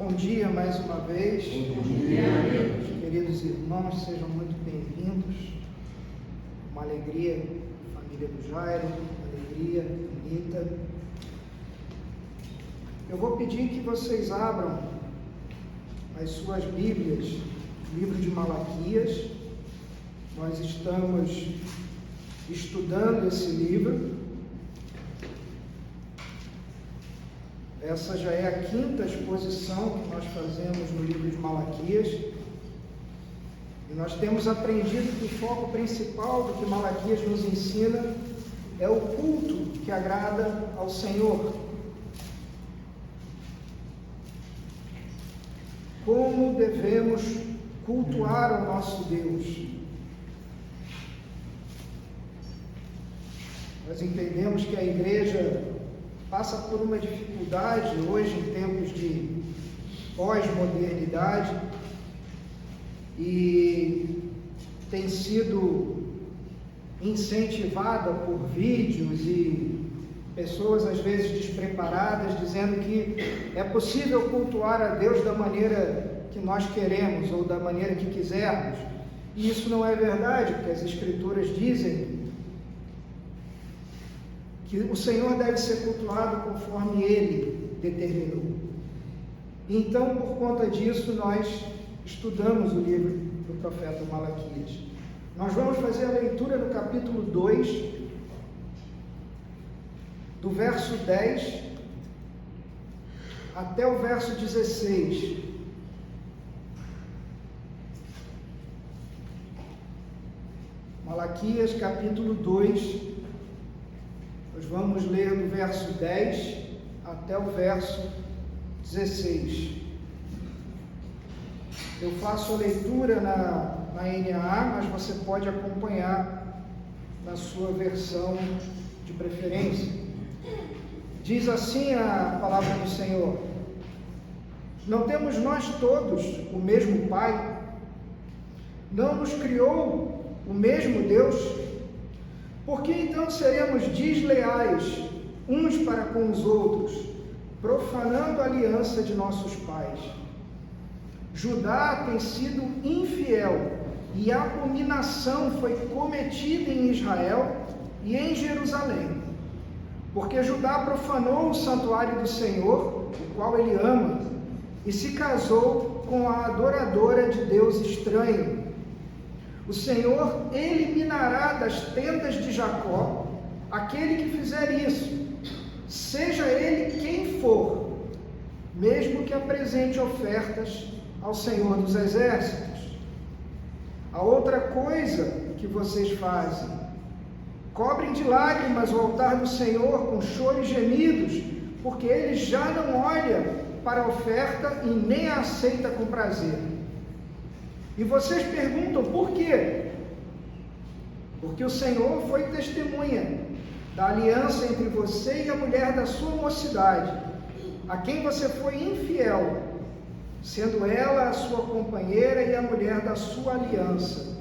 Bom dia mais uma vez. Bom dia. Queridos irmãos, sejam muito bem-vindos. Uma alegria, família do Jairo, uma alegria, Anitta. Eu vou pedir que vocês abram as suas Bíblias, no livro de Malaquias. Nós estamos estudando esse livro. Essa já é a quinta exposição que nós fazemos no livro de Malaquias. E nós temos aprendido que o foco principal do que Malaquias nos ensina é o culto que agrada ao Senhor. Como devemos cultuar o nosso Deus? Nós entendemos que a igreja passa por uma dificuldade hoje em tempos de pós-modernidade e tem sido incentivada por vídeos e pessoas às vezes despreparadas dizendo que é possível cultuar a Deus da maneira que nós queremos ou da maneira que quisermos. E isso não é verdade, porque as Escrituras dizem que o Senhor deve ser cultuado conforme Ele determinou. Então, por conta disso, nós estudamos o livro do profeta Malaquias. Nós vamos fazer a leitura no capítulo 2, do verso 10 até o verso 16. Malaquias, capítulo 2. Nós vamos ler do verso 10 até o verso 16. Eu faço a leitura na NAA, mas você pode acompanhar na sua versão de preferência. Diz assim a palavra do Senhor: não temos nós todos o mesmo Pai? Não nos criou o mesmo Deus? Por que então seremos desleais uns para com os outros, profanando a aliança de nossos pais? Judá tem sido infiel e a abominação foi cometida em Israel e em Jerusalém, porque Judá profanou o santuário do Senhor, o qual ele ama, e se casou com a adoradora de Deus estranho. O Senhor eliminará das tendas de Jacó aquele que fizer isso, seja ele quem for, mesmo que apresente ofertas ao Senhor dos Exércitos. A outra coisa que vocês fazem: cobrem de lágrimas o altar do Senhor com choro e gemidos, porque ele já não olha para a oferta e nem a aceita com prazer. E vocês perguntam por quê? Porque o Senhor foi testemunha da aliança entre você e a mulher da sua mocidade, a quem você foi infiel, sendo ela a sua companheira e a mulher da sua aliança.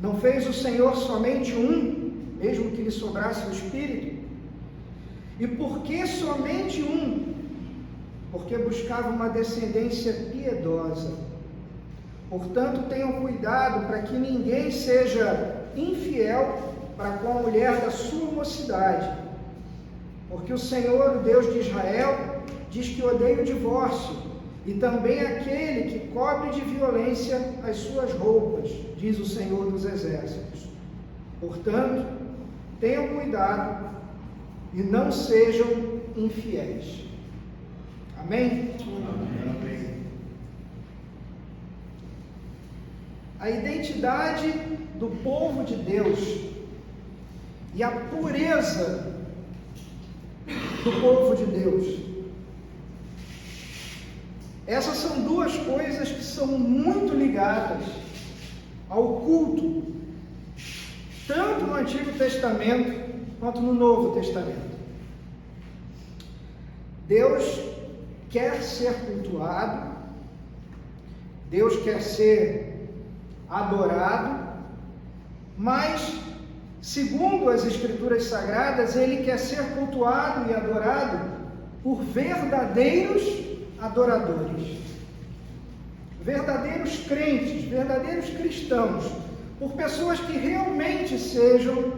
Não fez o Senhor somente um, mesmo que lhe sobrasse o espírito? E por que somente um? Porque buscava uma descendência piedosa. Portanto, tenham cuidado para que ninguém seja infiel para com a mulher da sua mocidade, porque o Senhor, o Deus de Israel, diz que odeia o divórcio, e também aquele que cobre de violência as suas roupas, diz o Senhor dos Exércitos. Portanto, tenham cuidado e não sejam infiéis. Amém? Amém. A identidade do povo de Deus e a pureza do povo de Deus. Essas são duas coisas que são muito ligadas ao culto, tanto no Antigo Testamento quanto no Novo Testamento. Deus quer ser cultuado, Deus quer ser adorado, mas, segundo as Escrituras Sagradas, Ele quer ser cultuado e adorado por verdadeiros adoradores, verdadeiros crentes, verdadeiros cristãos, por pessoas que realmente sejam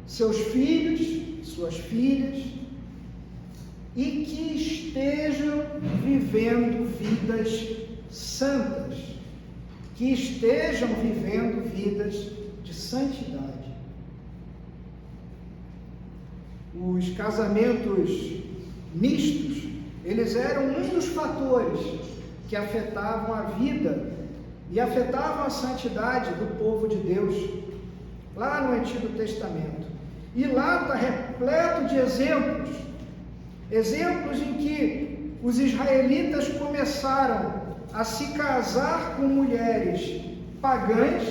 seus filhos, suas filhas, e que estejam vivendo vidas santas, que estejam vivendo vidas de santidade. Os casamentos mistos, eles eram um dos fatores que afetavam a vida e afetavam a santidade do povo de Deus, lá no Antigo Testamento. E lá está repleto de exemplos em que os israelitas começaram a se casar com mulheres pagãs,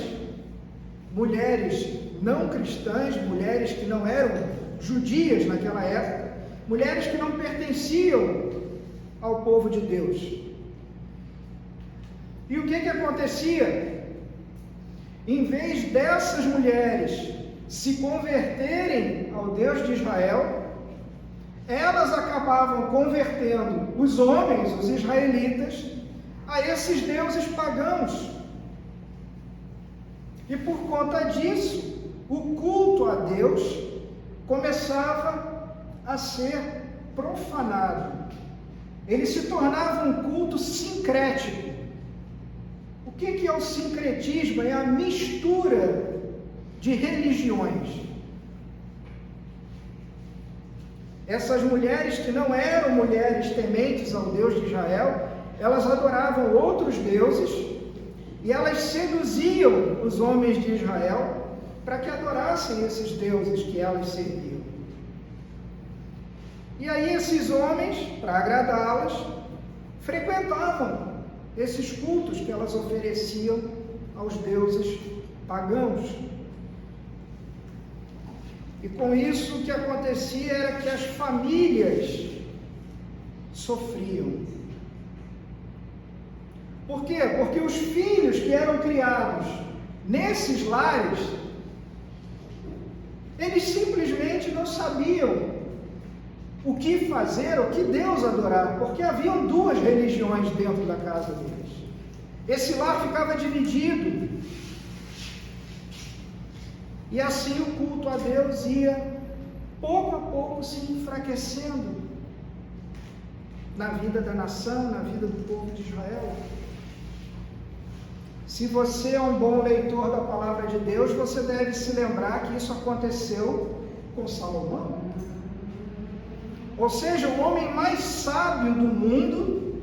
mulheres não cristãs, mulheres que não eram judias naquela época, mulheres que não pertenciam ao povo de Deus. E o que acontecia? Em vez dessas mulheres se converterem ao Deus de Israel, elas acabavam convertendo os homens, os israelitas, a esses deuses pagãos. E por conta disso, o culto a Deus começava a ser profanado. Ele se tornava um culto sincrético. O que é o sincretismo? É a mistura de religiões. Essas mulheres que não eram mulheres tementes ao Deus de Israel, elas adoravam outros deuses e elas seduziam os homens de Israel para que adorassem esses deuses que elas serviam. E aí esses homens, para agradá-las, frequentavam esses cultos que elas ofereciam aos deuses pagãos. E com isso o que acontecia era que as famílias sofriam. Por quê? Porque os filhos que eram criados nesses lares, eles simplesmente não sabiam o que fazer, o que Deus adorar, porque haviam duas religiões dentro da casa deles. Esse lar ficava dividido. E assim o culto a Deus ia, pouco a pouco, se enfraquecendo na vida da nação, na vida do povo de Israel. Se você é um bom leitor da palavra de Deus, você deve se lembrar que isso aconteceu com Salomão. Ou seja, o homem mais sábio do mundo,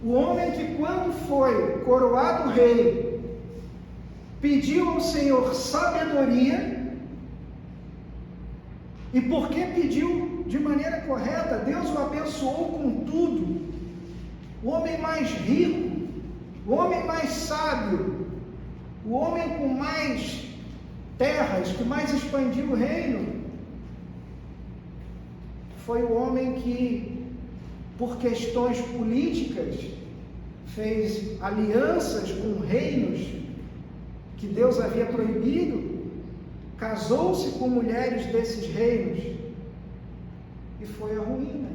o homem que quando foi coroado rei, pediu ao Senhor sabedoria, e porque pediu de maneira correta, Deus o abençoou com tudo. O homem mais rico, o homem mais sábio, o homem com mais terras, que mais expandiu o reino, foi o homem que, por questões políticas, fez alianças com reinos que Deus havia proibido, casou-se com mulheres desses reinos e foi a ruína.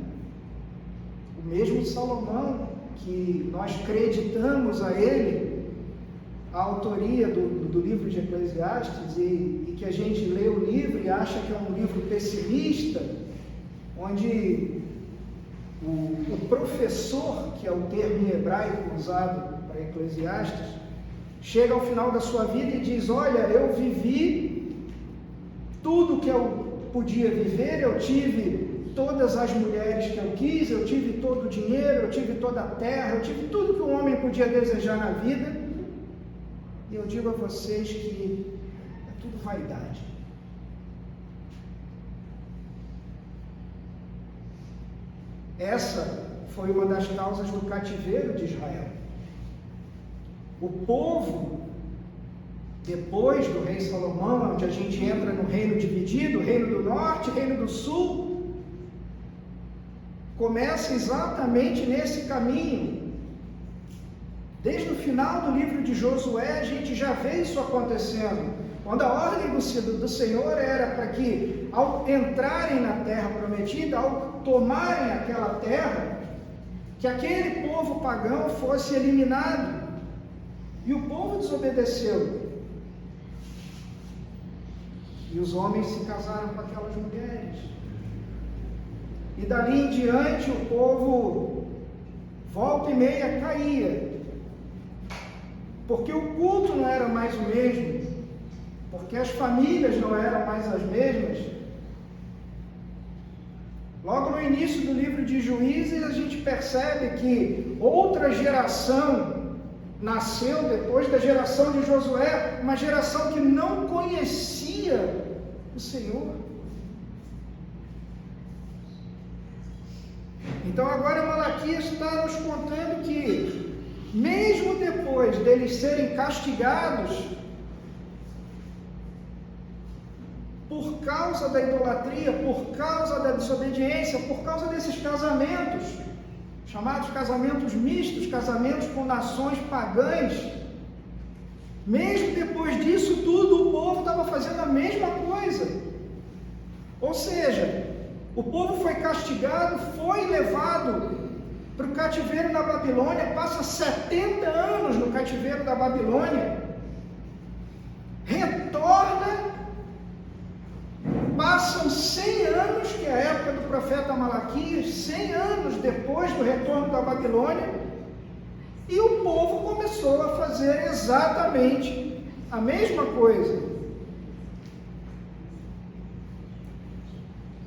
O mesmo Salomão, que nós creditamos a ele a autoria do livro de Eclesiastes e que a gente lê o livro e acha que é um livro pessimista, onde o professor, que é o termo em hebraico usado para Eclesiastes, chega ao final da sua vida e diz: olha, eu vivi tudo que eu podia viver, eu tive todas as mulheres que eu quis, eu tive todo o dinheiro, eu tive toda a terra, eu tive tudo que um homem podia desejar na vida, e eu digo a vocês que é tudo vaidade. Essa foi uma das causas do cativeiro de Israel. O povo, depois do rei Salomão, onde a gente entra no reino dividido, reino do norte, reino do sul, começa exatamente nesse caminho. Desde o final do livro de Josué, a gente já vê isso acontecendo, quando a ordem do Senhor era para que, ao entrarem na terra prometida, ao tomarem aquela terra, que aquele povo pagão fosse eliminado. E o povo desobedeceu. E os homens se casaram com aquelas mulheres. E dali em diante o povo, volta e meia, caía. Porque o culto não era mais o mesmo. Porque as famílias não eram mais as mesmas. Logo no início do livro de Juízes, a gente percebe que outra geração nasceu depois da geração de Josué, uma geração que não conhecia o Senhor. Então agora Malaquias está nos contando que, mesmo depois deles serem castigados por causa da idolatria, por causa da desobediência, por causa desses casamentos, chamados casamentos mistos, casamentos com nações pagãs, mesmo depois disso tudo, o povo estava fazendo a mesma coisa. Ou seja, o povo foi castigado, foi levado para o cativeiro na Babilônia, passa 70 anos no cativeiro da Babilônia, retorna, passam 100 anos, que é a época do profeta Malaquias, 100 anos depois do retorno da Babilônia, e o povo começou a fazer exatamente a mesma coisa.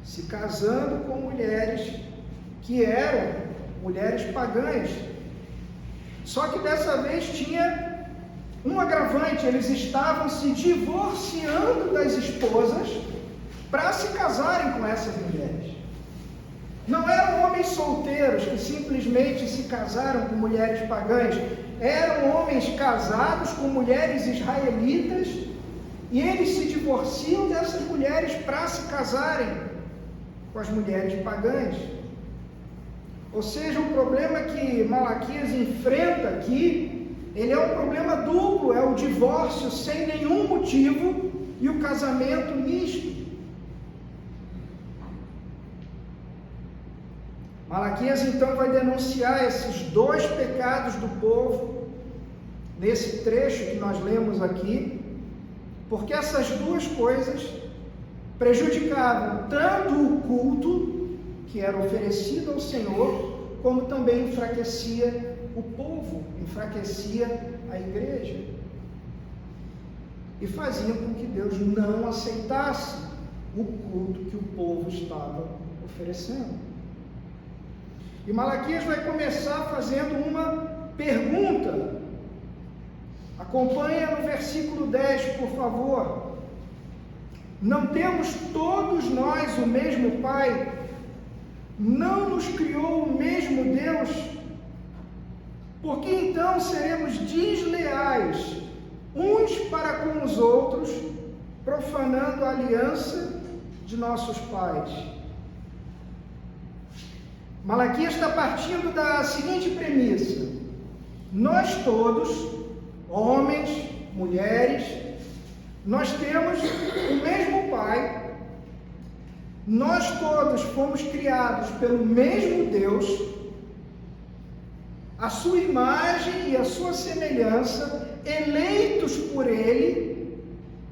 Se casando com mulheres que eram mulheres pagãs. Só que dessa vez tinha um agravante, eles estavam se divorciando das esposas para se casarem com essas mulheres. Não eram homens solteiros que simplesmente se casaram com mulheres pagãs, eram homens casados com mulheres israelitas e eles se divorciam dessas mulheres para se casarem com as mulheres pagãs. Ou seja, o problema que Malaquias enfrenta aqui, ele é um problema duplo, é o divórcio sem nenhum motivo e o casamento misto. Malaquias então vai denunciar esses dois pecados do povo, nesse trecho que nós lemos aqui, porque essas duas coisas prejudicavam tanto o culto que era oferecido ao Senhor, como também enfraquecia o povo, enfraquecia a igreja. E fazia com que Deus não aceitasse o culto que o povo estava oferecendo. E Malaquias vai começar fazendo uma pergunta. Acompanha no versículo 10, por favor. Não temos todos nós o mesmo Pai? Não nos criou o mesmo Deus? Por que então seremos desleais uns para com os outros, profanando a aliança de nossos pais? Malaquias está partindo da seguinte premissa: nós todos, homens, mulheres, nós temos o mesmo Pai, nós todos fomos criados pelo mesmo Deus, a sua imagem e a sua semelhança, eleitos por Ele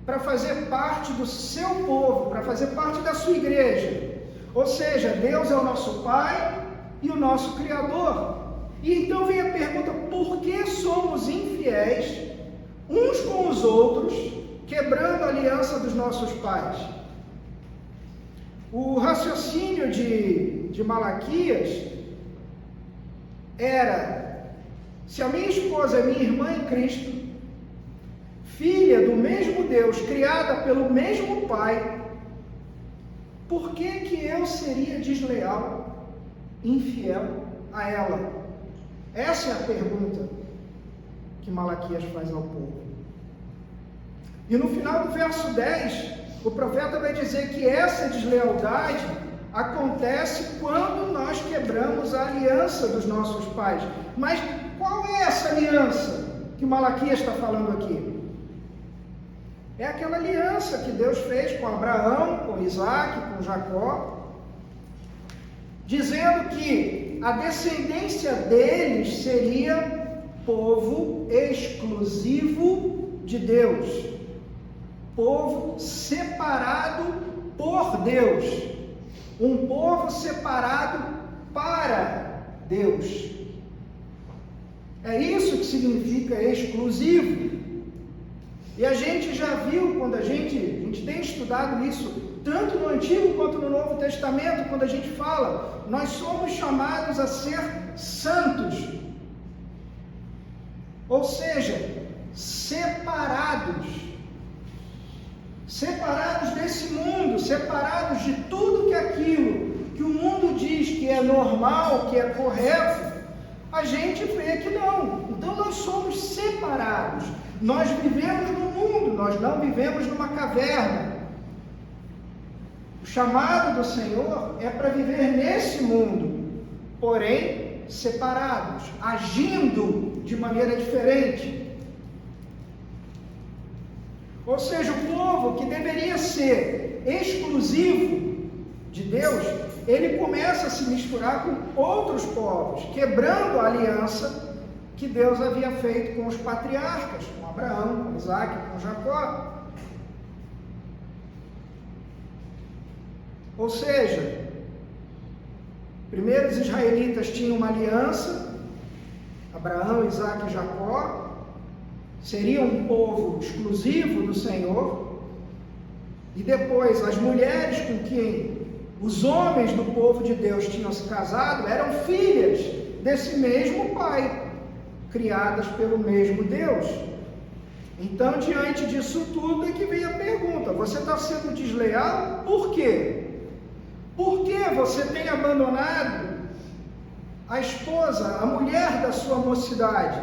para fazer parte do seu povo, para fazer parte da sua igreja. Ou seja, Deus é o nosso Pai e o nosso Criador. E então vem a pergunta: por que somos infiéis uns com os outros, quebrando a aliança dos nossos pais? O raciocínio de Malaquias era: se a minha esposa é minha irmã em Cristo, filha do mesmo Deus, criada pelo mesmo Pai, por que eu seria desleal, infiel a ela? Essa é a pergunta que Malaquias faz ao povo. E no final do verso 10, o profeta vai dizer que essa deslealdade acontece quando nós quebramos a aliança dos nossos pais. Mas qual é essa aliança que Malaquias está falando aqui? É aquela aliança que Deus fez com Abraão, com Isaac, com Jacó, dizendo que a descendência deles seria povo exclusivo de Deus, povo separado por Deus, um povo separado para Deus. É isso que significa exclusivo. E a gente já viu, quando a gente tem estudado isso, tanto no Antigo quanto no Novo Testamento, quando a gente fala, nós somos chamados a ser santos. Ou seja, separados desse mundo, separados de tudo que aquilo que o mundo diz que é normal, que é correto, a gente vê que não. Então nós somos separados. Nós vivemos no mundo, nós não vivemos numa caverna. O chamado do Senhor é para viver nesse mundo, porém separados, agindo de maneira diferente. Ou seja, o povo que deveria ser exclusivo de Deus, ele começa a se misturar com outros povos, quebrando a aliança que Deus havia feito com os patriarcas, com Abraão, com Isaac, com Jacó. Ou seja, primeiro os israelitas tinham uma aliança, Abraão, Isaac e Jacó, seriam um povo exclusivo do Senhor, e depois as mulheres com quem os homens do povo de Deus tinham se casado eram filhas desse mesmo pai, criadas pelo mesmo Deus. Então, diante disso tudo é que vem a pergunta: você está sendo desleal? Por quê? Por que você tem abandonado a esposa, a mulher da sua mocidade?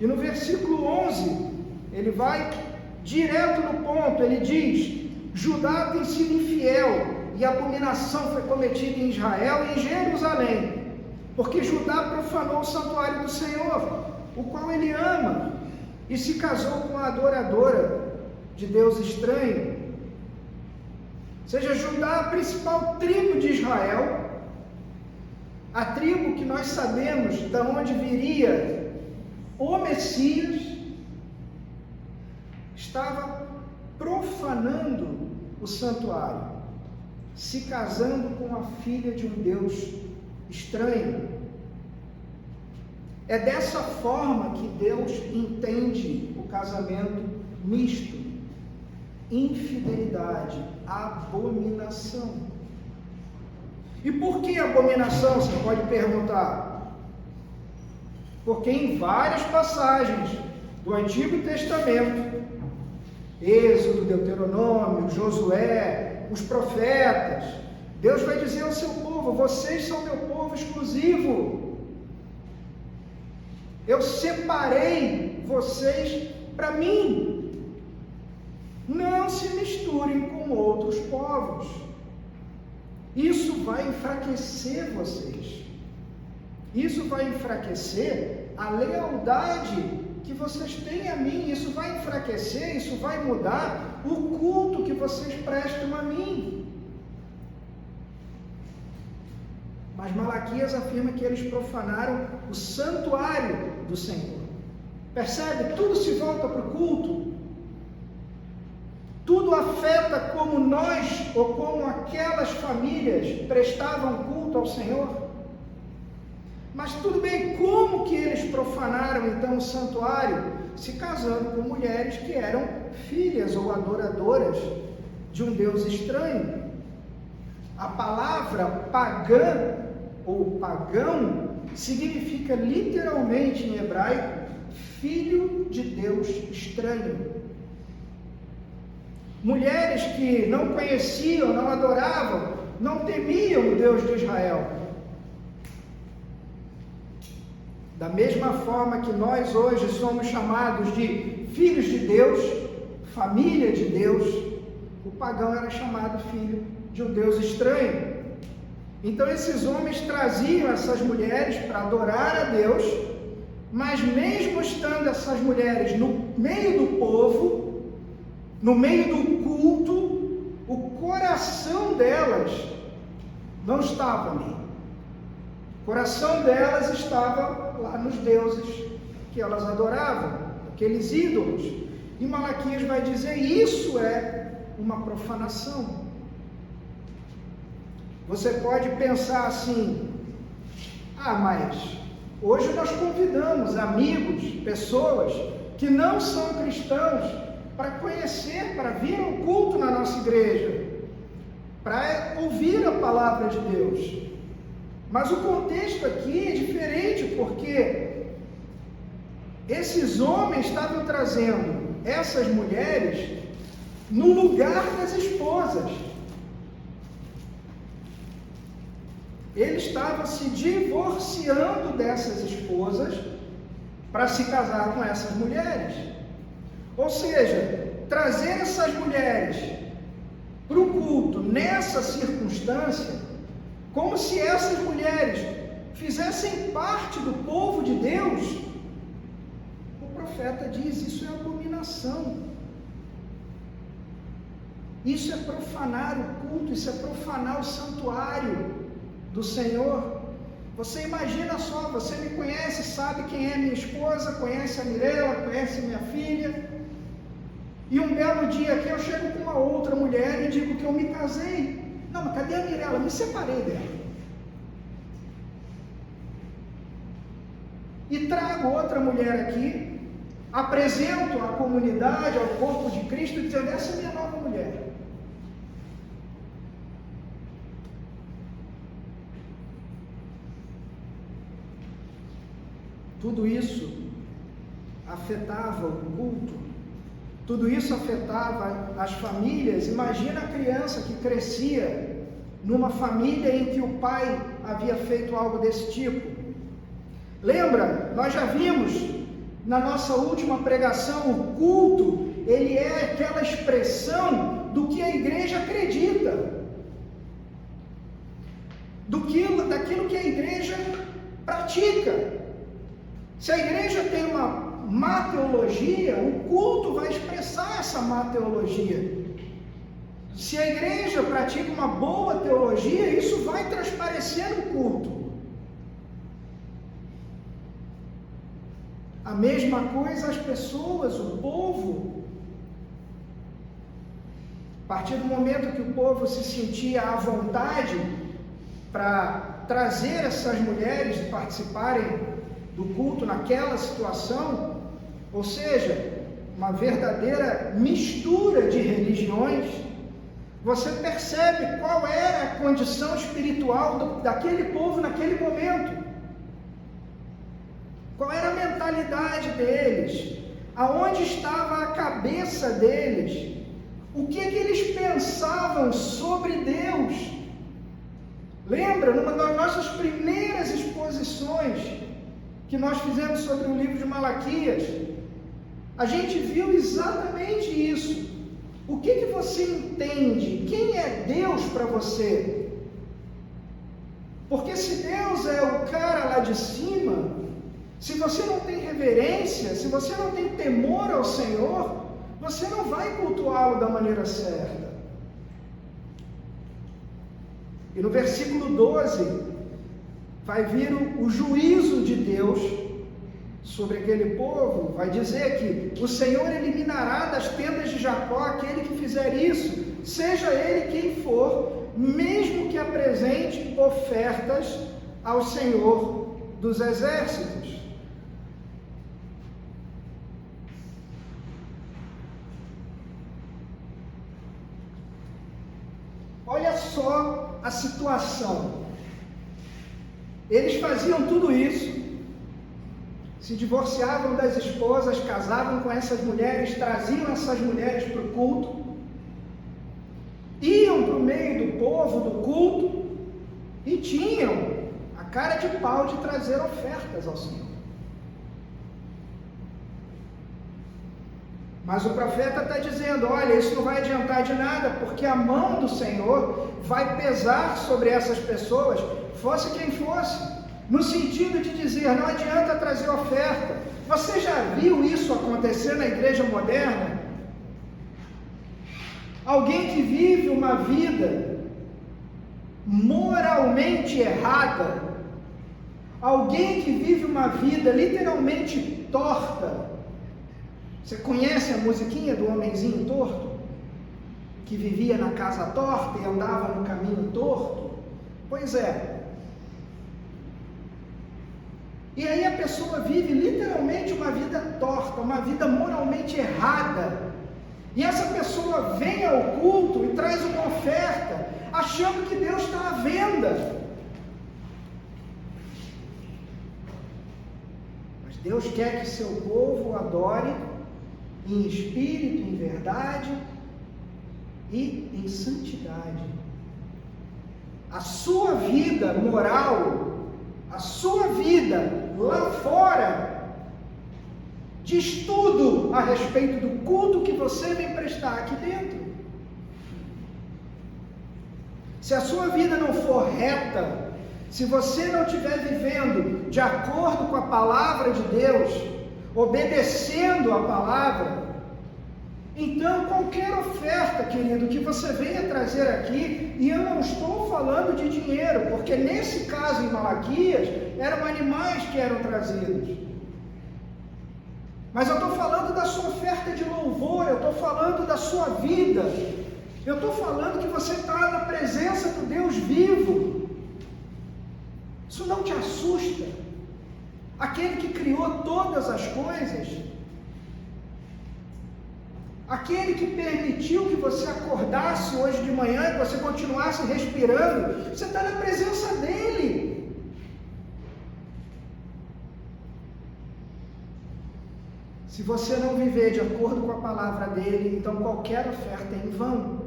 E no versículo 11, ele vai direto no ponto, ele diz: Judá tem sido infiel, e abominação foi cometida em Israel e em Jerusalém, porque Judá profanou o santuário do Senhor, o qual ele ama, e se casou com a adoradora de Deus estranho. Ou seja, Judá, a principal tribo de Israel, a tribo que nós sabemos de onde viria o Messias, estava profanando o santuário, se casando com a filha de um Deus estranho. É dessa forma que Deus entende o casamento misto: infidelidade, abominação. E por que abominação? Você pode perguntar. Porque em várias passagens do Antigo Testamento, Êxodo, Deuteronômio, Josué, os profetas, Deus vai dizer ao seu povo: vocês são meu povo exclusivo. Eu separei vocês para mim. Não se misturem com outros povos. Isso vai enfraquecer vocês. Isso vai enfraquecer a lealdade que vocês têm a mim. Isso vai enfraquecer, isso vai mudar o culto que vocês prestam a mim. Mas Malaquias afirma que eles profanaram o santuário do Senhor. Percebe? Tudo se volta para o culto. Tudo afeta como nós ou como aquelas famílias prestavam culto ao Senhor. Mas tudo bem, como que eles profanaram então o santuário? Se casando com mulheres que eram filhas ou adoradoras de um Deus estranho. A palavra pagã ou pagão significa literalmente em hebraico filho de Deus estranho. Mulheres que não conheciam, não adoravam, não temiam o Deus de Israel. Da mesma forma que nós hoje somos chamados de filhos de Deus, família de Deus, o pagão era chamado filho de um Deus estranho. Então esses homens traziam essas mulheres para adorar a Deus, mas mesmo estando essas mulheres no meio do povo, no meio do culto, o coração delas não estava ali. O coração delas estava lá nos deuses que elas adoravam, aqueles ídolos. E Malaquias vai dizer: isso é uma profanação. Você pode pensar assim: mas hoje nós convidamos amigos, pessoas que não são cristãos para conhecer, para vir ao culto na nossa igreja, para ouvir a palavra de Deus. Mas o contexto aqui é diferente, porque esses homens estavam trazendo essas mulheres no lugar das esposas. Ele estava se divorciando dessas esposas para se casar com essas mulheres. Ou seja, trazer essas mulheres para o culto nessa circunstância, como se essas mulheres fizessem parte do povo de Deus, o profeta diz: isso é abominação. Isso é profanar o culto, isso é profanar o santuário do Senhor. Você imagina só, você me conhece, sabe quem é minha esposa, conhece a Mirela, conhece minha filha, e um belo dia aqui eu chego com uma outra mulher e digo que eu me casei. Não, mas cadê a Mirela? Me separei dela. E trago outra mulher aqui, apresento à comunidade, ao corpo de Cristo, dizendo: essa é minha nova mulher. Tudo isso afetava o culto, tudo isso afetava as famílias. Imagina a criança que crescia numa família em que o pai havia feito algo desse tipo. Lembra? Nós já vimos na nossa última pregação, o culto, ele é aquela expressão do que a igreja acredita, daquilo que a igreja pratica. Se a igreja tem uma má teologia, o culto vai expressar essa má teologia. Se a igreja pratica uma boa teologia, isso vai transparecer no culto. A mesma coisa as pessoas, o povo. A partir do momento que o povo se sentia à vontade para trazer essas mulheres e participarem do culto naquela situação, ou seja, uma verdadeira mistura de religiões, você percebe qual era a condição espiritual daquele povo naquele momento, qual era a mentalidade deles, aonde estava a cabeça deles, o que eles pensavam sobre Deus. Lembra, numa das nossas primeiras exposições que nós fizemos sobre o livro de Malaquias, a gente viu exatamente isso. O que você entende? Quem é Deus para você? Porque se Deus é o cara lá de cima, se você não tem reverência, se você não tem temor ao Senhor, você não vai cultuá-lo da maneira certa. E no versículo 12, vai vir o juízo de Deus sobre aquele povo. Vai dizer que o Senhor eliminará das tendas de Jacó aquele que fizer isso, seja ele quem for, mesmo que apresente ofertas ao Senhor dos exércitos. Olha só a situação. Eles faziam tudo isso, se divorciavam das esposas, casavam com essas mulheres, traziam essas mulheres para o culto, iam para o meio do povo, do culto, e tinham a cara de pau de trazer ofertas ao Senhor. Mas o profeta está dizendo: olha, isso não vai adiantar de nada, porque a mão do Senhor vai pesar sobre essas pessoas, fosse quem fosse, no sentido de dizer, não adianta trazer oferta. Você já viu isso acontecer na igreja moderna? Alguém que vive uma vida moralmente errada, alguém que vive uma vida literalmente torta. Você conhece a musiquinha do homenzinho torto? Que vivia na casa torta e andava no caminho torto? Pois é. E aí a pessoa vive literalmente uma vida torta, uma vida moralmente errada. E essa pessoa vem ao culto e traz uma oferta, achando que Deus está à venda. Mas Deus quer que seu povo adore em espírito, em verdade e em santidade. A sua vida moral, a sua vida lá fora, diz tudo a respeito do culto que você vem prestar aqui dentro. Se a sua vida não for reta, se você não estiver vivendo de acordo com a palavra de Deus, obedecendo a palavra, então qualquer oferta, querido, que você venha trazer aqui, e eu não estou falando de dinheiro, porque nesse caso em Malaquias, eram animais que eram trazidos. Mas eu estou falando da sua oferta de louvor, eu estou falando da sua vida, eu estou falando que você está na presença do Deus vivo. Isso não te assusta? Aquele que criou todas as coisas, aquele que permitiu que você acordasse hoje de manhã e você continuasse respirando, você está na presença dele. Se você não viver de acordo com a palavra dele, então qualquer oferta é em vão.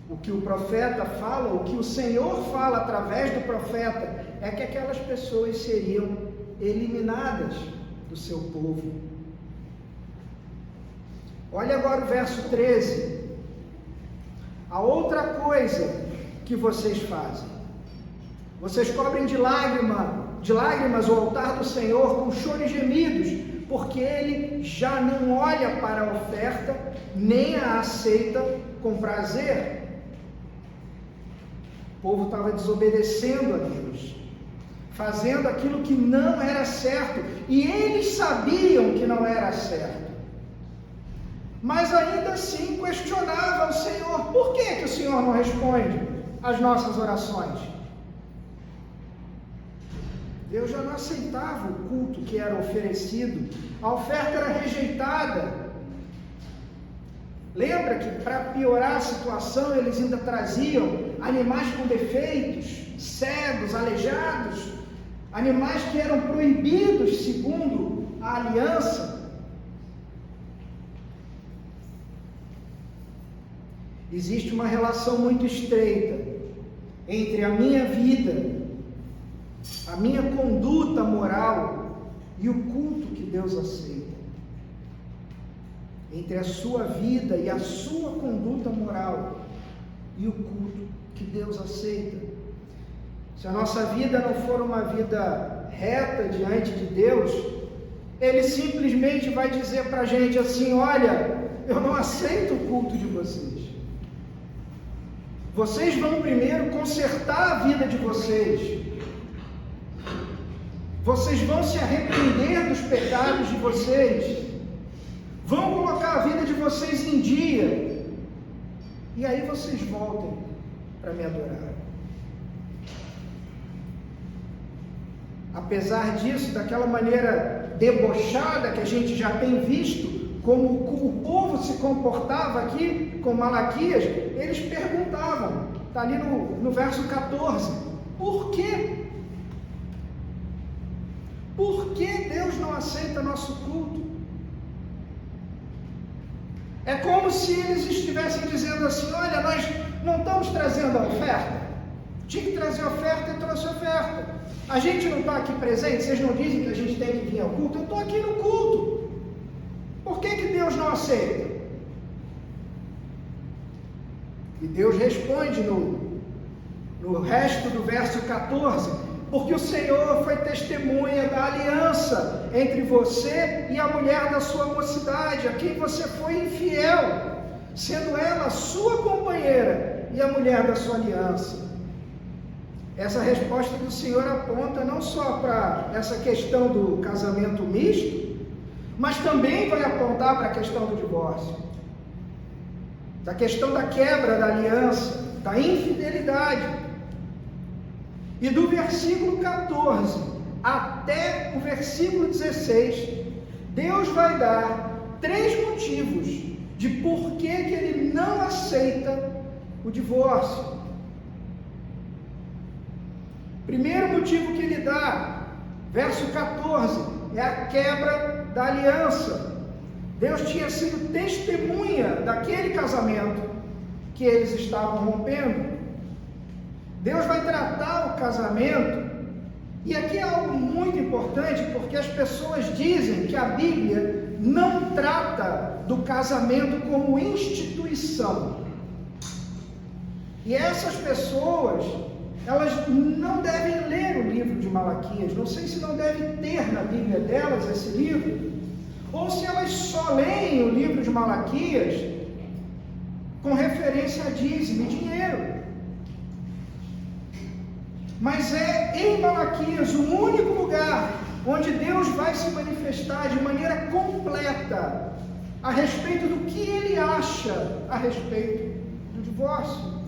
O que o profeta fala, o que o Senhor fala através do profeta, é que aquelas pessoas seriam eliminadas do seu povo. Olha agora o verso 13. A outra coisa que vocês fazem: vocês cobrem de lágrimas o altar do Senhor com choro e gemidos, porque ele já não olha para a oferta, nem a aceita com prazer. O povo estava desobedecendo a Deus, fazendo aquilo que não era certo, e eles sabiam que não era certo, mas ainda assim questionavam o Senhor. Por que o Senhor não responde às nossas orações? Deus já não aceitava o culto que era oferecido, a oferta era rejeitada. Lembra que para piorar a situação eles ainda traziam animais com defeitos, cegos, aleijados, animais que eram proibidos segundo a aliança. Existe uma relação muito estreita entre a minha vida, a minha conduta moral e o culto que Deus aceita. Entre a sua vida e a sua conduta moral e o culto que Deus aceita. Se a nossa vida não for uma vida reta diante de Deus, Ele simplesmente vai dizer para a gente assim: olha, eu não aceito o culto de vocês. Vocês vão primeiro consertar a vida de vocês. Vocês vão se arrepender dos pecados de vocês. Vão colocar a vida de vocês em dia. E aí vocês voltem para me adorar. Apesar disso, daquela maneira debochada que a gente já tem visto, como o povo se comportava aqui com Malaquias, eles perguntavam, está ali no verso 14, por quê? Por que Deus não aceita nosso culto? É como se eles estivessem dizendo assim: olha, nós não estamos trazendo a oferta, tinha que trazer a oferta, eu trouxe a oferta. A gente não está aqui presente, vocês não dizem que a gente tem que vir ao culto, eu estou aqui no culto. Por que Deus não aceita? E Deus responde no resto do verso 14: porque o Senhor foi testemunha da aliança entre você e a mulher da sua mocidade, a quem você foi infiel, sendo ela sua companheira, e a mulher da sua aliança? Essa resposta do Senhor aponta não só para essa questão do casamento misto, mas também vai apontar para a questão do divórcio, da questão da quebra da aliança, da infidelidade. E do versículo 14 até o versículo 16, Deus vai dar 3 motivos de por que ele não aceita o divórcio. Primeiro motivo que ele dá, verso 14, é a quebra da aliança. Deus tinha sido testemunha daquele casamento que eles estavam rompendo. Deus vai tratar o casamento, e aqui é algo muito importante, porque as pessoas dizem que a Bíblia não trata do casamento como instituição. E essas pessoas, elas não devem ler o livro de Malaquias. Não sei se não devem ter na Bíblia delas esse livro, ou se elas só leem o livro de Malaquias com referência a dízimo e dinheiro. Mas é em Malaquias o único lugar onde Deus vai se manifestar de maneira completa a respeito do que ele acha a respeito do divórcio.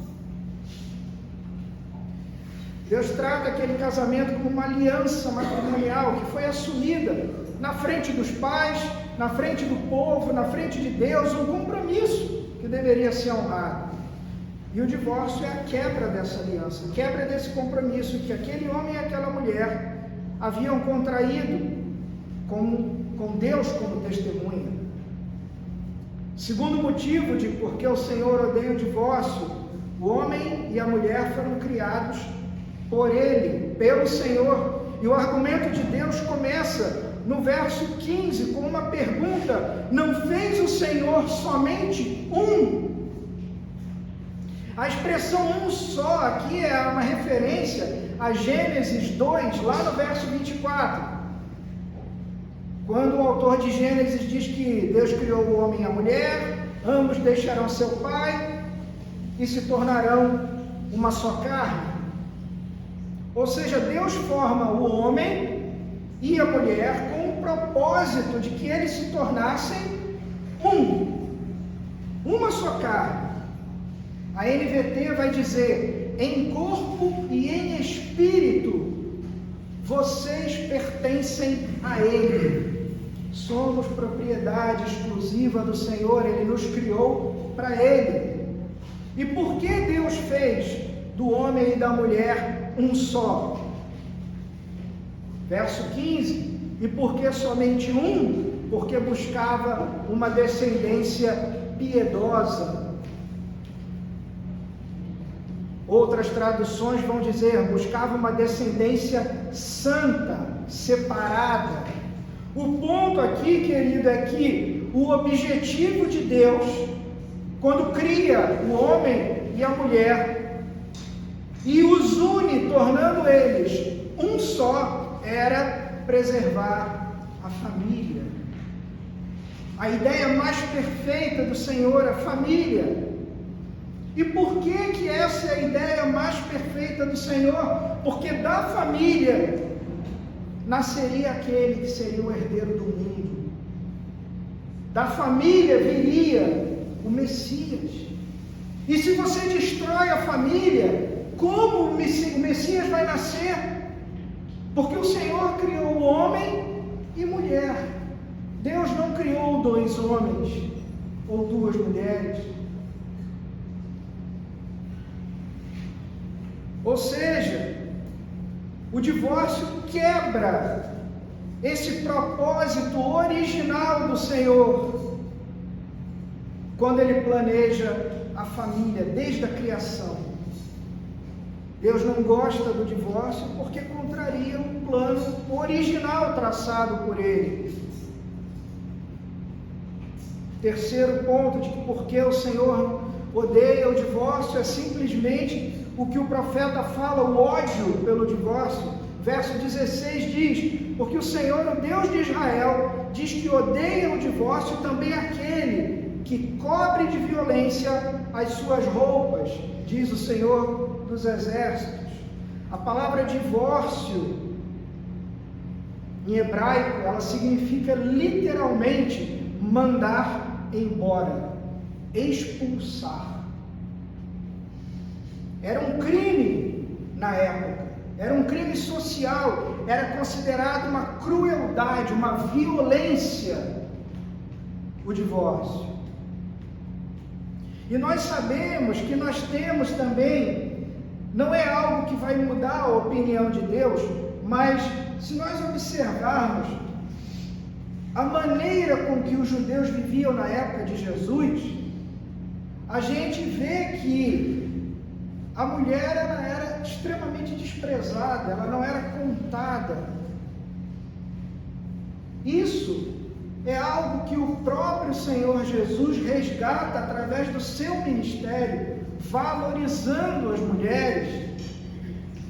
Deus trata aquele casamento como uma aliança matrimonial que foi assumida na frente dos pais, na frente do povo, na frente de Deus, um compromisso que deveria ser honrado. E o divórcio é a quebra dessa aliança, a quebra desse compromisso que aquele homem e aquela mulher haviam contraído com Deus como testemunha. Segundo motivo de por que o Senhor odeia o divórcio, o homem e a mulher foram criados por Ele, pelo Senhor. E o argumento de Deus começa no verso 15 com uma pergunta: não fez o Senhor somente um? A expressão um só aqui é uma referência a Gênesis 2, lá no verso 24. Quando o autor de Gênesis diz que Deus criou o homem e a mulher, ambos deixarão seu pai e se tornarão uma só carne. Ou seja, Deus forma o homem e a mulher com o propósito de que eles se tornassem uma só carne. A NVT vai dizer: em corpo e em espírito, vocês pertencem a Ele. Somos propriedade exclusiva do Senhor, Ele nos criou para Ele. E por que Deus fez do homem e da mulher um só? Verso 15: e por que somente um? Porque buscava uma descendência piedosa. Outras traduções vão dizer: buscava uma descendência santa, separada. O ponto aqui, querido, é que o objetivo de Deus, quando cria o homem e a mulher e os une, tornando eles um só, era preservar a família. A ideia mais perfeita do Senhor é a família. E por que essa é a ideia mais perfeita do Senhor? Porque da família nasceria aquele que seria o herdeiro do mundo. Da família viria o Messias. E se você destrói a família, como o Messias vai nascer? Porque o Senhor criou o homem e mulher. Deus não criou 2 homens ou 2 mulheres. Ou seja, o divórcio quebra esse propósito original do Senhor quando Ele planeja a família desde a criação. Deus não gosta do divórcio porque contraria o plano original traçado por Ele. Terceiro ponto de que porque o Senhor odeia o divórcio é simplesmente o que o profeta fala, o ódio pelo divórcio. Verso 16 diz: porque o Senhor, o Deus de Israel, diz que odeia o divórcio também aquele que cobre de violência as suas roupas, diz o Senhor dos Exércitos. A palavra divórcio, em hebraico, ela significa literalmente mandar embora, expulsar. Era um crime na época, era um crime social, era considerado uma crueldade, uma violência, o divórcio. E nós sabemos que nós temos também, não é algo que vai mudar a opinião de Deus, mas se nós observarmos a maneira com que os judeus viviam na época de Jesus, a gente vê que a mulher ela era extremamente desprezada, ela não era contada. Isso é algo que o próprio Senhor Jesus resgata através do seu ministério, valorizando as mulheres.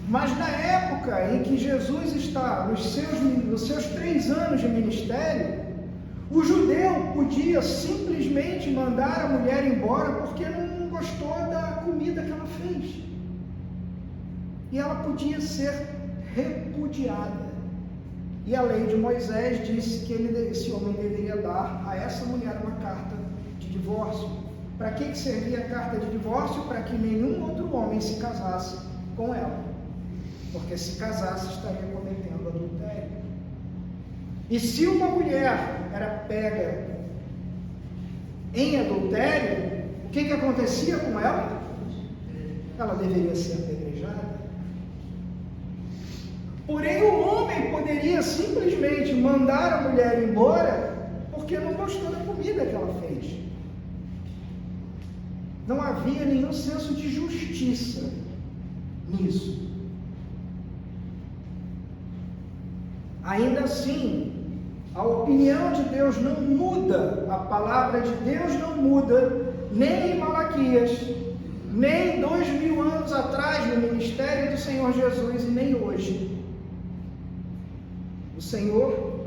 Mas na época em que Jesus está nos seus 3 anos de ministério, o judeu podia simplesmente mandar a mulher embora porque não gostou da comida que ela fez. E ela podia ser repudiada. E a lei de Moisés disse que esse homem deveria dar a essa mulher uma carta de divórcio. Para que servia a carta de divórcio? Para que nenhum outro homem se casasse com ela. Porque se casasse estaria cometendo adultério. E se uma mulher era pega em adultério, o que acontecia com ela? Ela deveria ser apedrejada. Porém, o homem poderia simplesmente mandar a mulher embora porque não gostou da comida que ela fez. Não havia nenhum senso de justiça nisso. Ainda assim, a opinião de Deus não muda, a palavra de Deus não muda, nem em Malaquias, nem 2000 anos atrás no ministério do Senhor Jesus e nem hoje. O Senhor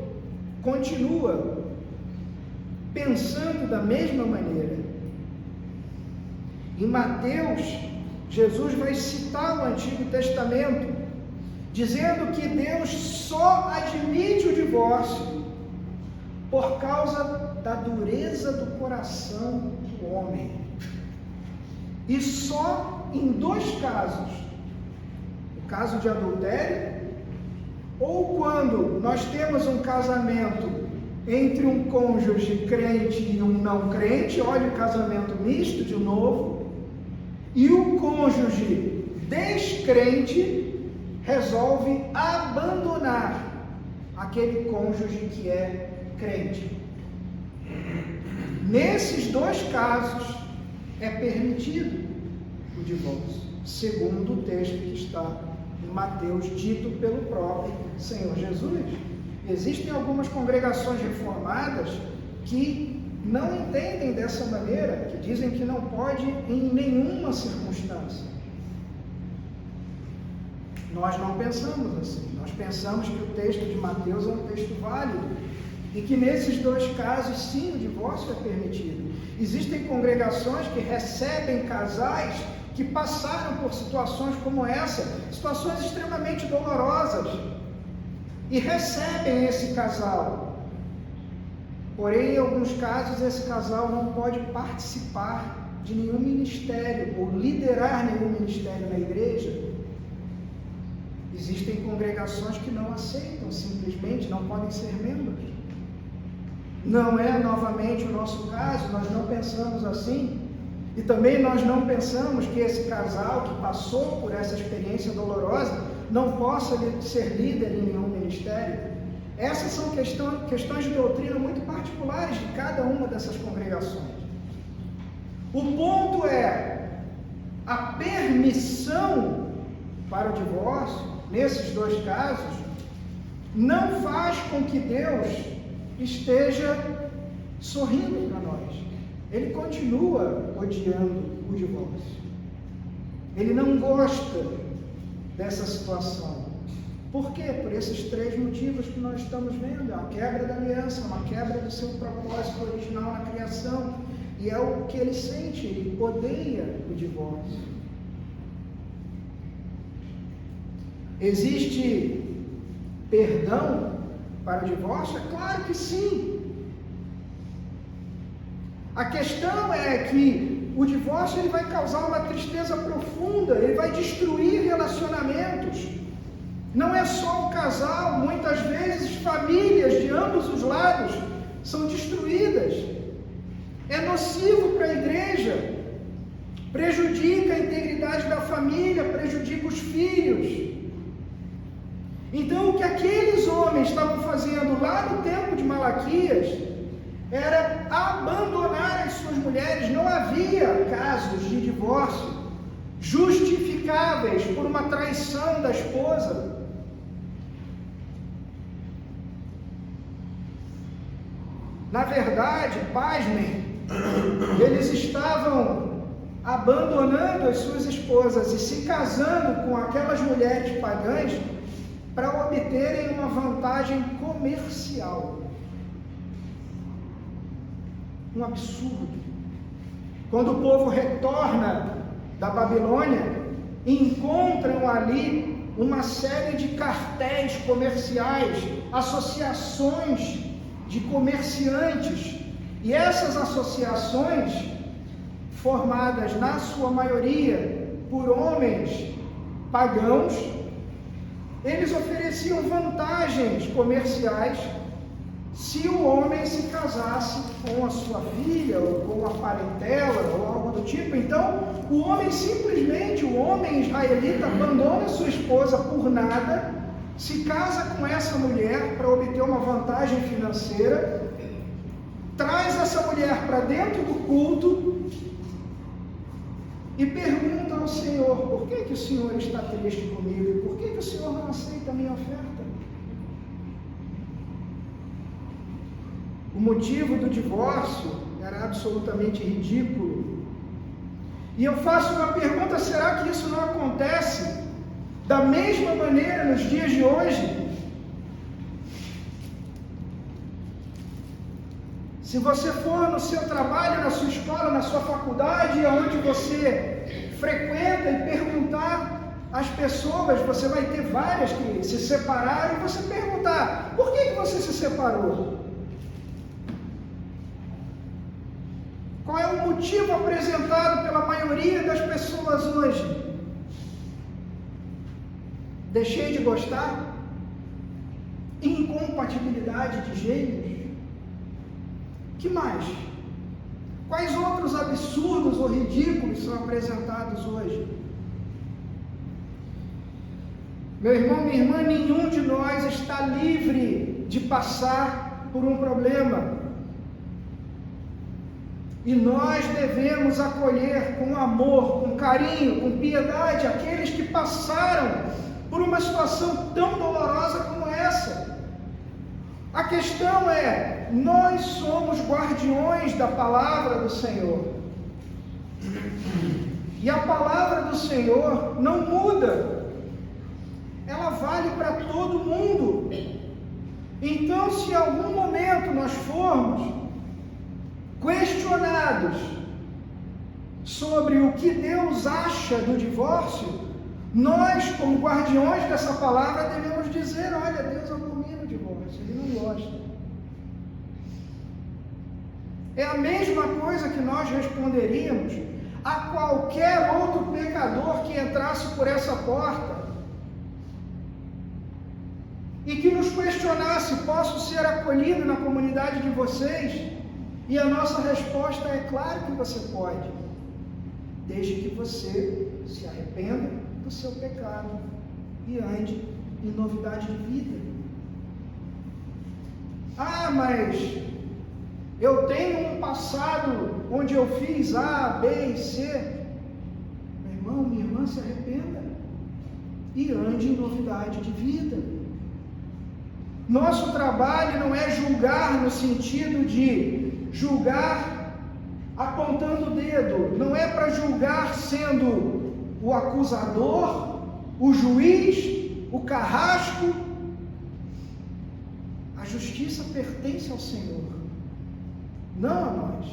continua pensando da mesma maneira. Em Mateus, Jesus vai citar o Antigo Testamento, dizendo que Deus só admite o divórcio por causa da dureza do coração do homem. E só em 2 casos, o caso de adultério, ou quando nós temos um casamento entre um cônjuge crente e um não crente, olha o casamento misto de novo, e o cônjuge descrente resolve abandonar aquele cônjuge que é crente. Nesses 2 casos é permitido o divórcio, segundo o texto que está em Mateus, dito pelo próprio Senhor Jesus. Existem algumas congregações reformadas que não entendem dessa maneira, que dizem que não pode em nenhuma circunstância. Nós não pensamos assim. Nós pensamos que o texto de Mateus é um texto válido e que nesses 2 casos, sim, o divórcio é permitido. Existem congregações que recebem casais que passaram por situações como essa, situações extremamente dolorosas, e recebem esse casal. Porém, em alguns casos, esse casal não pode participar de nenhum ministério ou liderar nenhum ministério na igreja. Existem congregações que não aceitam, simplesmente não podem ser membros. Não é novamente o nosso caso, nós não pensamos assim. E também nós não pensamos que esse casal que passou por essa experiência dolorosa não possa ser líder em nenhum ministério. Essas são questões de doutrina muito particulares de cada uma dessas congregações. O ponto é a permissão para o divórcio, nesses 2 casos, não faz com que Deus esteja sorrindo para nós. Ele continua odiando o divórcio. Ele não gosta dessa situação. Por quê? Por esses 3 motivos que nós estamos vendo. A quebra da aliança, uma quebra do seu propósito original na criação. E é o que ele sente, ele odeia o divórcio. Existe perdão para o divórcio? É claro que sim. A questão é que o divórcio ele vai causar uma tristeza profunda, ele vai destruir relacionamentos. Não é só o casal, muitas vezes famílias de ambos os lados são destruídas. É nocivo para a igreja, prejudica a integridade da família, prejudica os filhos. Então, o que aqueles homens estavam fazendo lá no tempo de Malaquias era abandonar as suas mulheres. Não havia casos de divórcio justificáveis por uma traição da esposa. Na verdade, pasmem, eles estavam abandonando as suas esposas e se casando com aquelas mulheres pagãs para obterem uma vantagem comercial. Um absurdo. Quando o povo retorna da Babilônia, encontram ali uma série de cartéis comerciais, associações de comerciantes, e essas associações, formadas na sua maioria por homens pagãos, eles ofereciam vantagens comerciais se o homem se casasse com a sua filha, ou com a parentela, ou algo do tipo. Então, o homem simplesmente, o homem israelita, abandona sua esposa por nada, se casa com essa mulher para obter uma vantagem financeira, traz essa mulher para dentro do culto e pergunta ao Senhor: por que o Senhor está triste comigo? Por que o Senhor não aceita a minha oferta? O motivo do divórcio era absolutamente ridículo. E eu faço uma pergunta: será que isso não acontece da mesma maneira nos dias de hoje? Se você for no seu trabalho, na sua escola, na sua faculdade, aonde você frequenta, e perguntar às pessoas, você vai ter várias que se separaram, e você perguntar: por que você se separou? Qual é o motivo apresentado pela maioria das pessoas hoje? Deixei de gostar? Incompatibilidade de gênios? Que mais? Quais outros absurdos ou ridículos são apresentados hoje? Meu irmão, minha irmã, nenhum de nós está livre de passar por um problema. E nós devemos acolher com amor, com carinho, com piedade aqueles que passaram por uma situação tão dolorosa como essa. A questão é: nós somos guardiões da palavra do Senhor. E a palavra do Senhor não muda. Ela vale para todo mundo. Então, se em algum momento nós formos questionados sobre o que Deus acha do divórcio, nós, como guardiões dessa palavra, devemos dizer: olha, Deus abomina o divórcio, Ele não gosta. É a mesma coisa que nós responderíamos a qualquer outro pecador que entrasse por essa porta e que nos questionasse: posso ser acolhido na comunidade de vocês? E a nossa resposta é: claro que você pode, desde que você se arrependa do seu pecado e ande em novidade de vida. Ah, mas eu tenho um passado onde eu fiz A, B e C. Meu irmão, minha irmã, se arrependa e ande em novidade de vida. Nosso trabalho não é julgar no sentido de julgar apontando o dedo, não é para julgar sendo o acusador, o juiz, o carrasco. A justiça pertence ao Senhor, não a nós.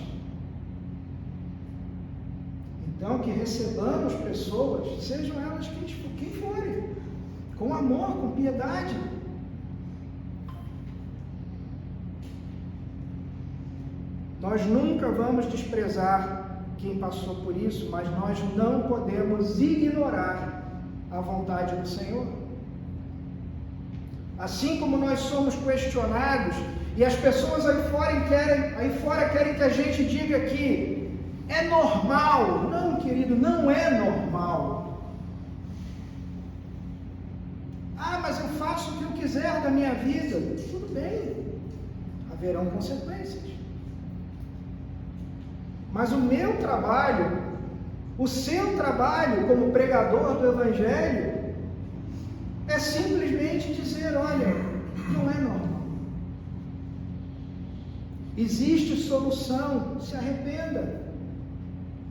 Então, que recebamos pessoas, sejam elas quem forem, com amor, com piedade. Nós nunca vamos desprezar quem passou por isso, mas nós não podemos ignorar a vontade do Senhor. Assim como nós somos questionados, e as pessoas aí fora querem que a gente diga que é normal. Não, querido, não é normal. Ah, mas eu faço o que eu quiser da minha vida. Tudo bem, haverão consequências. Mas o meu trabalho, o seu trabalho como pregador do Evangelho, é simplesmente dizer, olha, não é normal. Existe solução, se arrependa.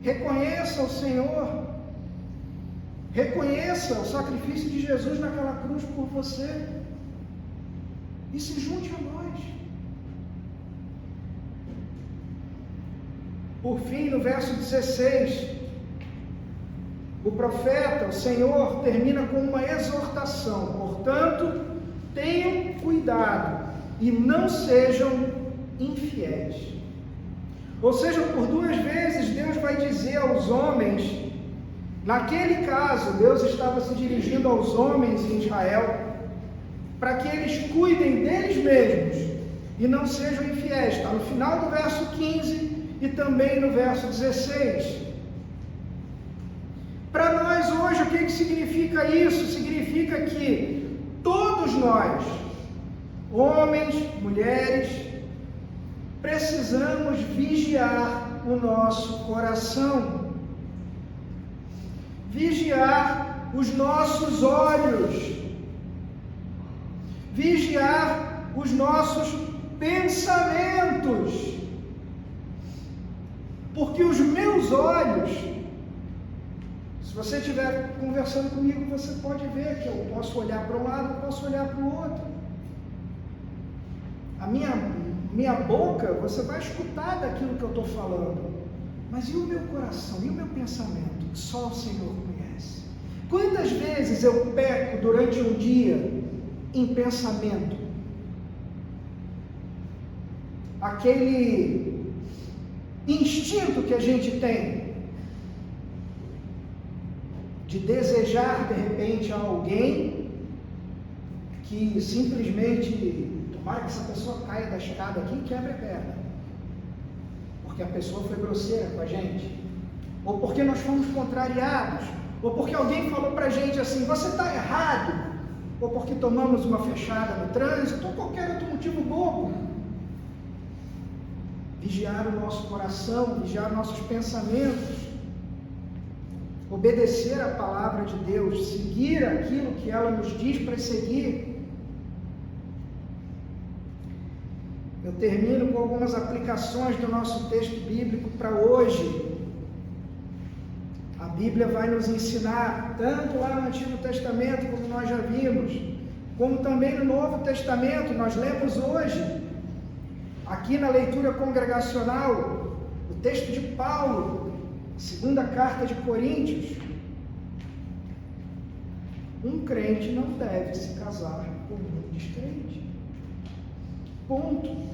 Reconheça o Senhor. Reconheça o sacrifício de Jesus naquela cruz por você. E se junte a nós. Por fim, no verso 16, o profeta, o Senhor, termina com uma exortação. Portanto, tenham cuidado e não sejam infiéis. Ou seja, por 2 vezes Deus vai dizer aos homens, naquele caso, Deus estava se dirigindo aos homens em Israel, para que eles cuidem deles mesmos e não sejam infiéis. Está no final do verso 15 e também no verso 16. Para nós hoje, o que significa isso? Significa que todos nós, homens, mulheres, precisamos vigiar o nosso coração, vigiar os nossos olhos, vigiar os nossos pensamentos, porque os meus olhos, se você estiver conversando comigo, você pode ver que eu posso olhar para um lado, eu posso olhar para o outro. A minha boca, você vai escutar daquilo que eu estou falando. Mas e o meu coração? E o meu pensamento? Só o Senhor conhece. Quantas vezes eu peco durante um dia em pensamento? Aquele instinto que a gente tem de desejar de repente a alguém que simplesmente, tomara que essa pessoa caia da escada aqui e quebre a perna, porque a pessoa foi grosseira com a gente, ou porque nós fomos contrariados, ou porque alguém falou pra gente assim, você está errado, ou porque tomamos uma fechada no trânsito, ou qualquer outro motivo bobo. Vigiar o nosso coração, vigiar nossos pensamentos, obedecer a palavra de Deus, seguir aquilo que ela nos diz para seguir. Eu termino com algumas aplicações do nosso texto bíblico para hoje. A Bíblia vai nos ensinar, tanto lá no Antigo Testamento, como nós já vimos, como também no Novo Testamento. Nós lemos hoje, aqui na leitura congregacional, o texto de Paulo, segunda carta de Coríntios. Um crente não deve se casar com um descrente. Ponto.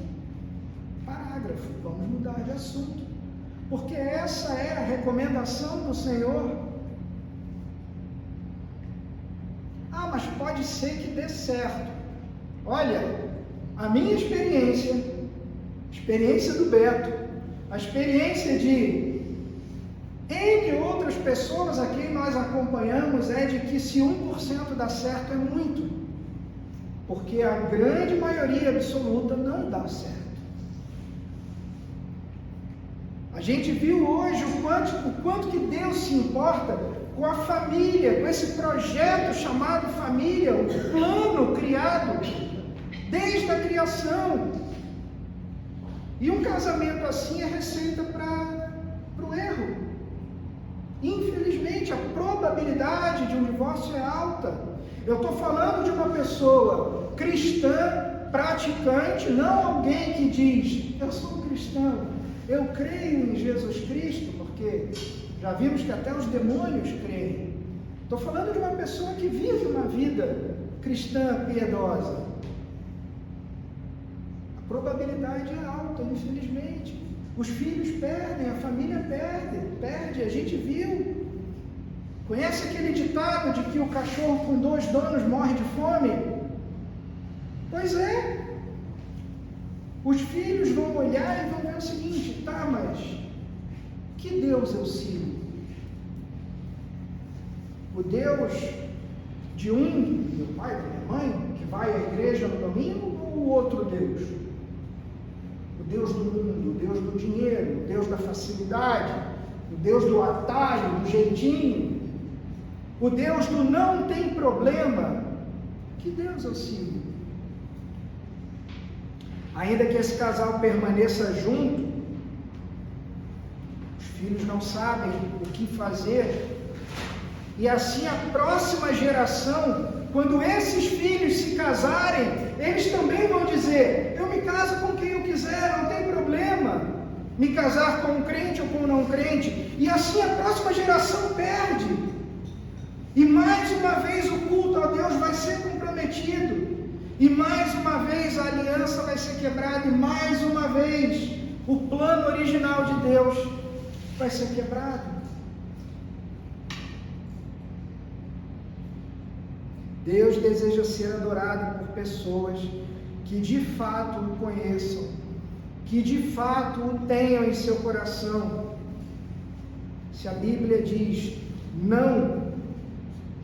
Parágrafo. Vamos mudar de assunto. Porque essa é a recomendação do Senhor. Ah, mas pode ser que dê certo. Olha, a minha experiência do Beto, a experiência de N outras pessoas a quem nós acompanhamos é de que se 1% dá certo é muito, porque a grande maioria absoluta não dá certo. A gente viu hoje o quanto que Deus se importa com a família, com esse projeto chamado família, o plano criado desde a criação. E um casamento assim é receita para o erro. Infelizmente, a probabilidade de um divórcio é alta. Eu estou falando de uma pessoa cristã, praticante, não alguém que diz, eu sou cristão, eu creio em Jesus Cristo, porque Já vimos que até os demônios creem. Estou falando de uma pessoa que vive uma vida cristã piedosa. A probabilidade é alta, infelizmente. Os filhos perdem, a família perde, a gente viu. Conhece aquele ditado de que o cachorro com 2 donos morre de fome? Pois é. Os filhos vão olhar e vão ver o seguinte: tá, mas que Deus eu sigo? O Deus de meu pai, da minha mãe, que vai à igreja no domingo, ou o outro Deus? O Deus do mundo, o Deus do dinheiro, o Deus da facilidade, o Deus do atalho, do jeitinho, o Deus do não tem problema. Que Deus eu sigo? Ainda que esse casal permaneça junto, os filhos não sabem o que fazer. E assim a próxima geração, quando esses filhos se casarem, eles também vão dizer: eu me caso com quem eu quiser, não tem problema me casar com um crente ou com um não crente. E assim a próxima geração perde. E mais uma vez o culto a Deus vai ser comprometido. E mais uma vez a aliança vai ser quebrada. E mais uma vez o plano original de Deus vai ser quebrado. Deus deseja ser adorado por pessoas que de fato o conheçam, que de fato o tenham em seu coração. Se a Bíblia diz não,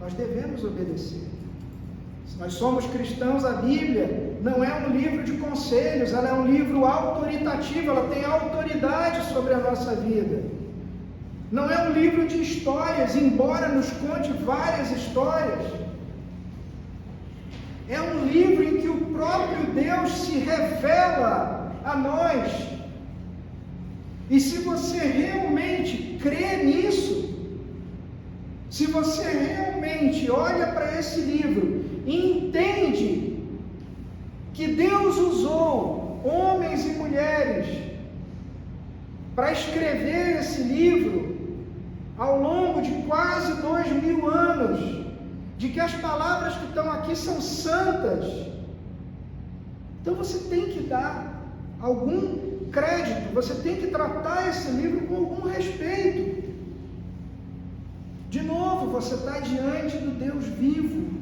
nós devemos obedecer. Se nós somos cristãos, a Bíblia não é um livro de conselhos, ela é um livro autoritativo, ela tem autoridade sobre a nossa vida. Não é um livro de histórias, embora nos conte várias histórias. É um livro em que o próprio Deus se revela a nós. E se você realmente crê nisso, se você realmente olha para esse livro e entende que Deus usou homens e mulheres para escrever esse livro ao longo de quase 2000 anos, de que as palavras que estão aqui são santas, então você tem que dar algum crédito, você tem que tratar esse livro com algum respeito. De novo, você está diante do Deus vivo.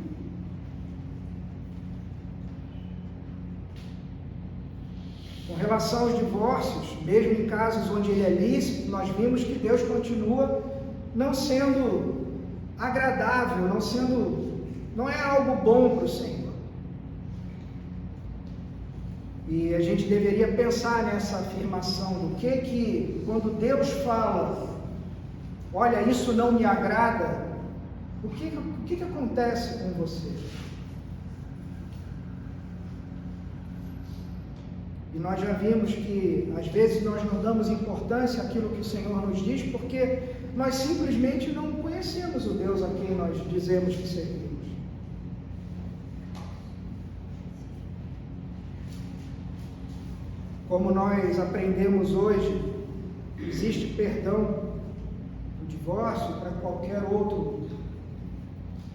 Com relação aos divórcios, mesmo em casos onde ele é lícito, nós vimos que Deus continua não sendo agradável, não é algo bom para o Senhor. E a gente deveria pensar nessa afirmação do que quando Deus fala, olha, isso não me agrada, o que acontece com você? E nós já vimos que às vezes nós não damos importância àquilo que o Senhor nos diz, porque nós simplesmente não conhecemos o Deus a quem nós dizemos que servimos. Como nós aprendemos hoje, existe perdão no divórcio para qualquer outro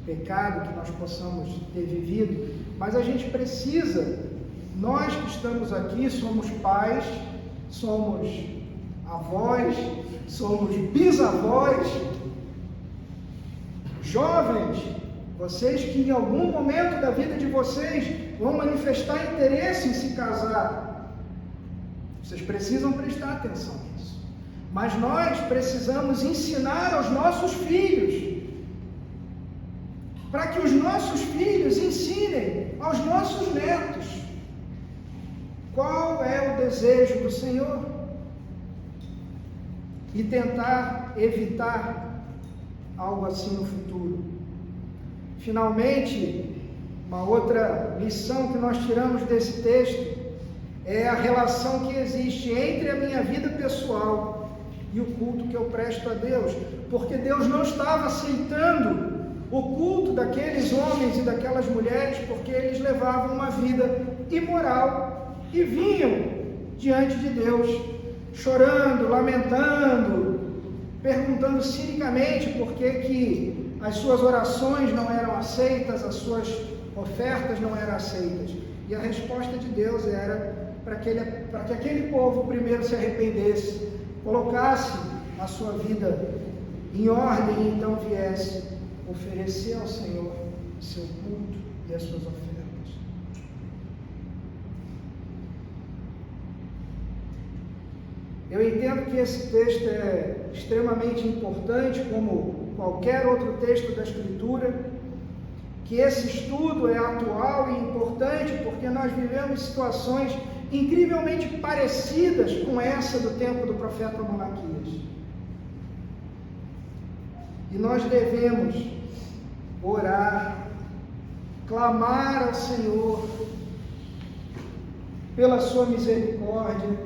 pecado que nós possamos ter vivido, mas a gente precisa, nós que estamos aqui, somos pais, somos avós, somos bisavós, jovens, vocês que em algum momento da vida de vocês vão manifestar interesse em se casar, vocês precisam prestar atenção nisso. Mas nós precisamos ensinar aos nossos filhos, para que os nossos filhos ensinem aos nossos netos qual é o desejo do Senhor e tentar evitar algo assim no futuro. Finalmente, uma outra lição que nós tiramos desse texto é a relação que existe entre a minha vida pessoal e o culto que eu presto a Deus, porque Deus não estava aceitando o culto daqueles homens e daquelas mulheres, porque eles levavam uma vida imoral e vinham diante de Deus chorando, lamentando perguntando cinicamente por que as suas orações não eram aceitas, as suas ofertas não eram aceitas. E a resposta de Deus era para que aquele povo primeiro se arrependesse, colocasse a sua vida em ordem e então viesse oferecer ao Senhor o seu culto e as suas ofertas. Eu entendo que esse texto é extremamente importante, como qualquer outro texto da Escritura, que esse estudo é atual e importante porque nós vivemos situações incrivelmente parecidas com essa do tempo do profeta Malaquias. E nós devemos orar, clamar ao Senhor pela sua misericórdia,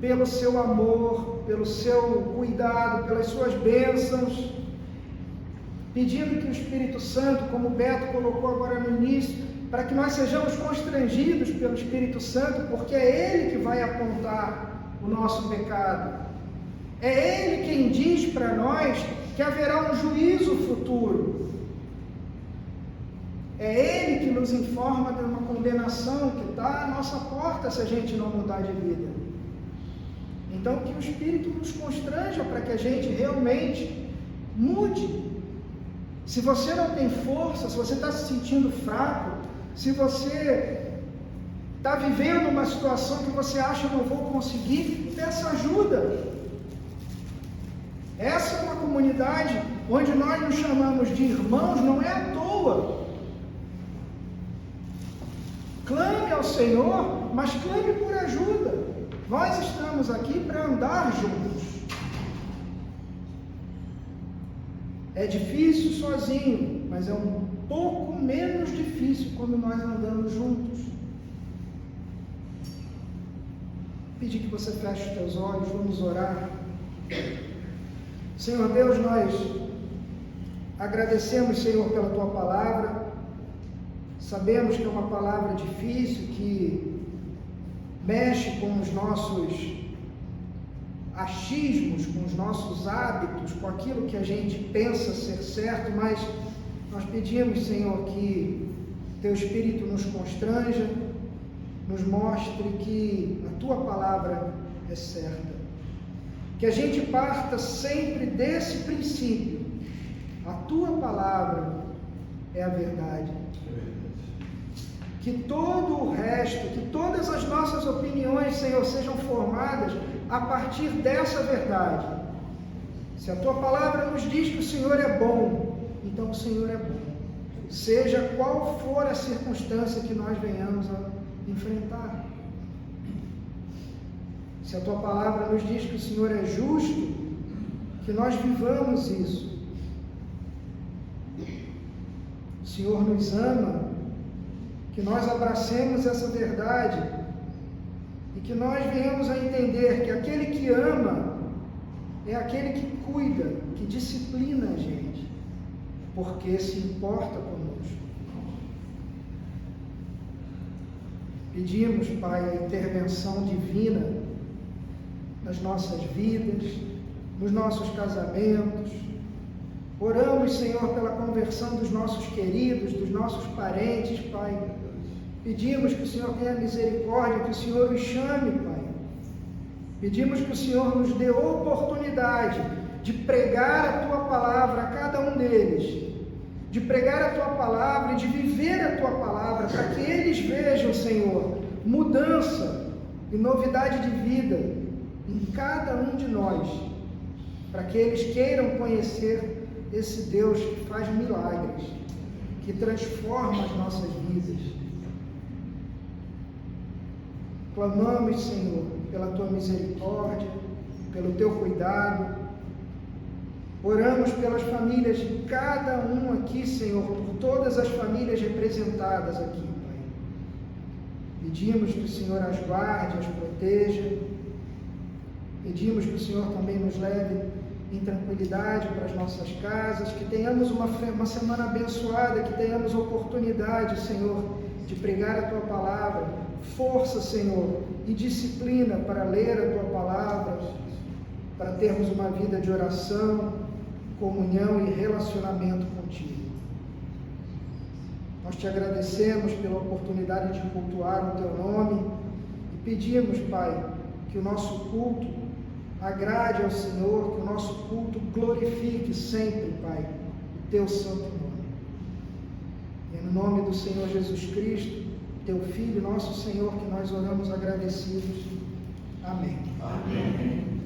pelo seu amor, pelo seu cuidado, pelas suas bênçãos, pedindo que o Espírito Santo, como o Beto colocou agora no início, para que nós sejamos constrangidos pelo Espírito Santo, porque é Ele que vai apontar o nosso pecado. É Ele quem diz para nós que haverá um juízo futuro. É Ele que nos informa de uma condenação que está à nossa porta se a gente não mudar de vida. Então que o Espírito nos constranja para que a gente realmente mude. Se você não tem força, se você está se sentindo fraco, se você está vivendo uma situação que você acha não vou conseguir, peça ajuda. Essa é uma comunidade onde nós nos chamamos de irmãos, não é à toa. Clame ao Senhor, mas clame por ajuda. Nós estamos aqui para andar juntos. É difícil sozinho, mas é um pouco menos difícil quando nós andamos juntos. Pedir que você feche os teus olhos, vamos orar. Senhor Deus, nós agradecemos, Senhor, pela Tua palavra. Sabemos que é uma palavra difícil, que mexe com os nossos achismos, com os nossos hábitos, com aquilo que a gente pensa ser certo, mas nós pedimos, Senhor, que Teu Espírito nos constranja, nos mostre que a Tua palavra é certa. Que a gente parta sempre desse princípio. A Tua palavra é a verdade. Que todo o resto, que todas as nossas opiniões, Senhor, sejam formadas a partir dessa verdade. Se a Tua palavra nos diz que o Senhor é bom, então o Senhor é bom. Seja qual for a circunstância que nós venhamos a enfrentar. Se a Tua palavra nos diz que o Senhor é justo, que nós vivamos isso. O Senhor nos ama, que nós abracemos essa verdade e que nós venhamos a entender que aquele que ama é aquele que cuida, que disciplina a gente, porque se importa conosco. Pedimos, Pai, a intervenção divina nas nossas vidas, nos nossos casamentos. Oramos, Senhor, pela conversão dos nossos queridos, dos nossos parentes, Pai. Pedimos que o Senhor tenha misericórdia, que o Senhor os chame, Pai. Pedimos que o Senhor nos dê oportunidade de pregar a Tua palavra a cada um deles, de pregar a Tua palavra e de viver a Tua palavra, para que eles vejam, Senhor, mudança e novidade de vida em cada um de nós, para que eles queiram conhecer esse Deus que faz milagres, que transforma as nossas vidas. Clamamos, Senhor, pela Tua misericórdia, pelo Teu cuidado. Oramos pelas famílias de cada um aqui, Senhor, por todas as famílias representadas aqui, Pai. Pedimos que o Senhor as guarde, as proteja. Pedimos que o Senhor também nos leve em tranquilidade para as nossas casas, que tenhamos uma semana abençoada, que tenhamos oportunidade, Senhor, de pregar a Tua palavra. Força, Senhor, e disciplina para ler a Tua palavra, para termos uma vida de oração, comunhão e relacionamento contigo. Nós te agradecemos pela oportunidade de cultuar o teu nome e pedimos, Pai, que o nosso culto agrade ao Senhor, que o nosso culto glorifique sempre, Pai, o teu santo nome. E é no nome do Senhor Jesus Cristo, teu Filho, nosso Senhor, que nós oramos agradecidos. Amém. Amém.